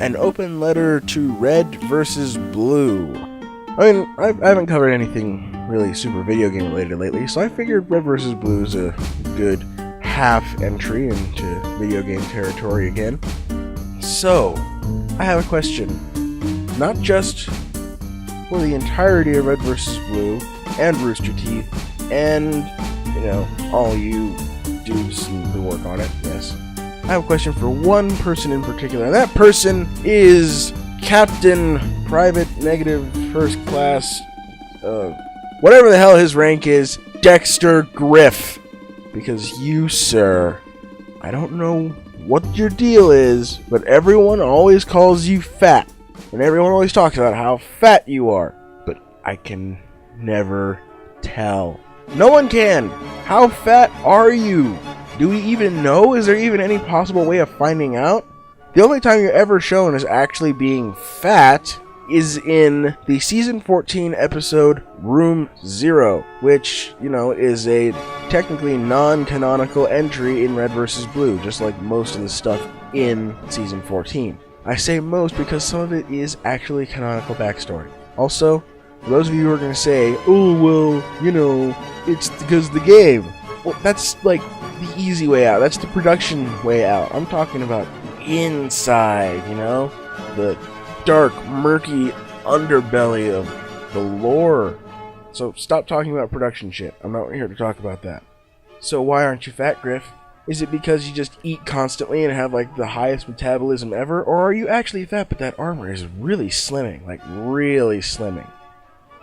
An open letter to Red versus Blue. I mean, I haven't covered anything really super video game related lately, so I figured Red vs. Blue is a good half entry into video game territory again. So, I have a question. Not just for the entirety of Red vs. Blue, and Rooster Teeth, and, all you dudes who work on it, yes. I have a question for one person in particular, and that person is Captain Private Negative First Class, whatever the hell his rank is, Dexter Grif. Because you, sir, I don't know what your deal is, but everyone always calls you fat. And everyone always talks about how fat you are. But I can never tell. No one can! How fat are you? Do we even know? Is there even any possible way of finding out? The only time you're ever shown as actually being fat is in the Season 14 episode Room Zero, which, is a technically non-canonical entry in Red vs. Blue, just like most of the stuff in Season 14. I say most because some of it is actually canonical backstory. Also, for those of you who are going to say, oh, well, it's because of the game. Well, that's like the easy way out. That's the production way out. I'm talking about inside, the dark, murky underbelly of the lore. So stop talking about production shit. I'm not here to talk about that. So why aren't you fat, Grif? Is it because you just eat constantly and have like the highest metabolism ever? Or are you actually fat but that armor is really slimming? Like really slimming.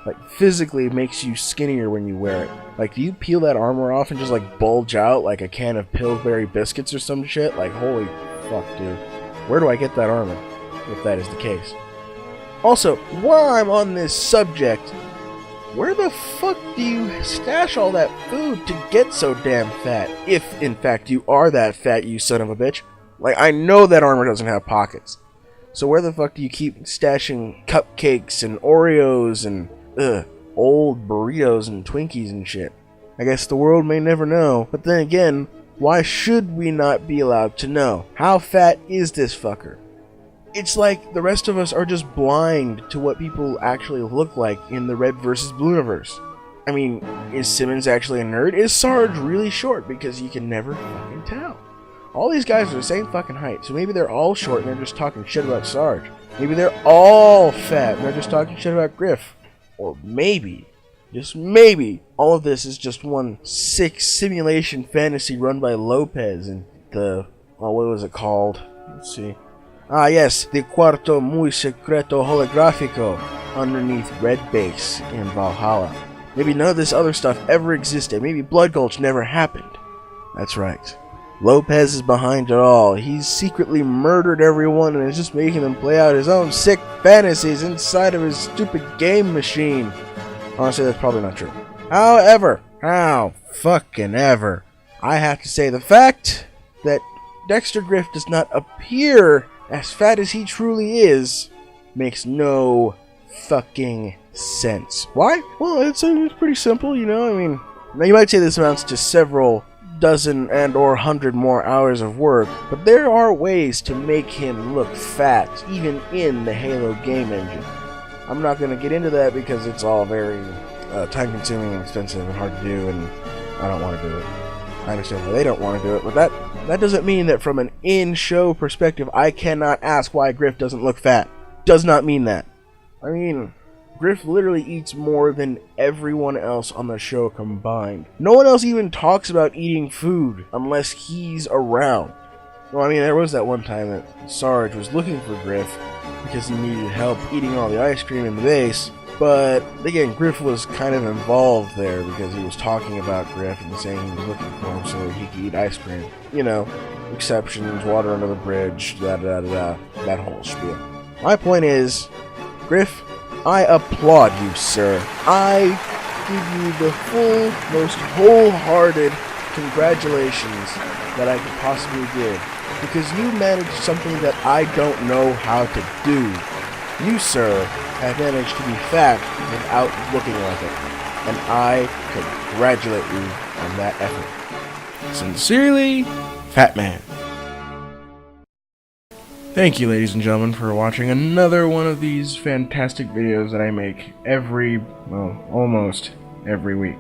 Like physically makes you skinnier when you wear it. Like do you peel that armor off and just like bulge out like a can of Pillsbury biscuits or some shit? Like holy fuck, dude. Where do I get that armor? If that is the case. Also, while I'm on this subject, where the fuck do you stash all that food to get so damn fat? If, in fact, you are that fat, you son of a bitch. Like, I know that armor doesn't have pockets. So where the fuck do you keep stashing cupcakes and Oreos and, old burritos and Twinkies and shit? I guess the world may never know. But then again, why should we not be allowed to know? How fat is this fucker? It's like the rest of us are just blind to what people actually look like in the Red vs. Blue universe. I mean, is Simmons actually a nerd? Is Sarge really short? Because you can never fucking tell. All these guys are the same fucking height, so maybe they're all short and they're just talking shit about Sarge. Maybe they're all fat and they're just talking shit about Grif. Or maybe, just maybe, all of this is just one sick simulation fantasy run by Lopez and the, what was it called? Let's see. Ah yes, the Cuarto Muy Secreto Holográfico underneath Red Base in Valhalla. Maybe none of this other stuff ever existed. Maybe Blood Gulch never happened. That's right. Lopez is behind it all. He's secretly murdered everyone and is just making them play out his own sick fantasies inside of his stupid game machine. Honestly, that's probably not true. However, how fucking ever, I have to say the fact that Dexter Grif does not appear as fat as he truly is makes no fucking sense. Why? Well, it's pretty simple, I mean, now you might say this amounts to several dozen and or 100 more hours of work, but there are ways to make him look fat, even in the Halo game engine. I'm not going to get into that because it's all very time-consuming and expensive and hard to do, and I don't want to do it. I understand why they don't want to do it, but that doesn't mean that from an in-show perspective, I cannot ask why Grif doesn't look fat. Does not mean that. I mean, Grif literally eats more than everyone else on the show combined. No one else even talks about eating food unless he's around. Well, I mean, there was that one time that Sarge was looking for Grif because he needed help eating all the ice cream in the base. But again, Grif was kind of involved there because he was talking about Grif and saying he was looking for him so that he could eat ice cream. Exceptions, water under the bridge, that whole spiel. My point is, Grif, I applaud you, sir. I give you the full, most wholehearted congratulations that I could possibly give. Because you managed something that I don't know how to do. You, sir, have managed to be fat without looking like it. And I congratulate you on that effort. Sincerely, Fatman. Thank you, ladies and gentlemen, for watching another one of these fantastic videos that I make almost every week.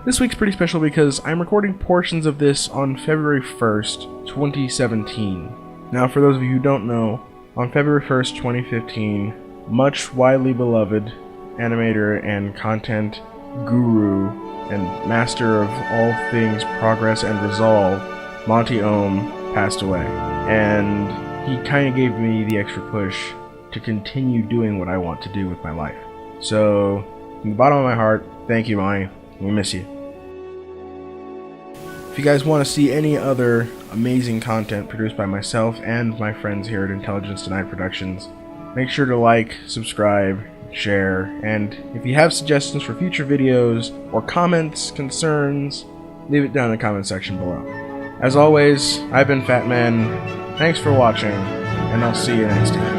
This week's pretty special because I'm recording portions of this on February 1st, 2017. Now, for those of you who don't know, on February 1st, 2015, much widely beloved animator and content guru and master of all things progress and resolve, Monty Ohm, passed away. And he kind of gave me the extra push to continue doing what I want to do with my life. So, from the bottom of my heart, thank you, Monty. We miss you. If you guys want to see any other amazing content produced by myself and my friends here at Intelligence Denied Productions, make sure to like, subscribe, share, and if you have suggestions for future videos or comments, concerns, leave it down in the comment section below. As always, I've been Fatman. Thanks for watching, and I'll see you next time.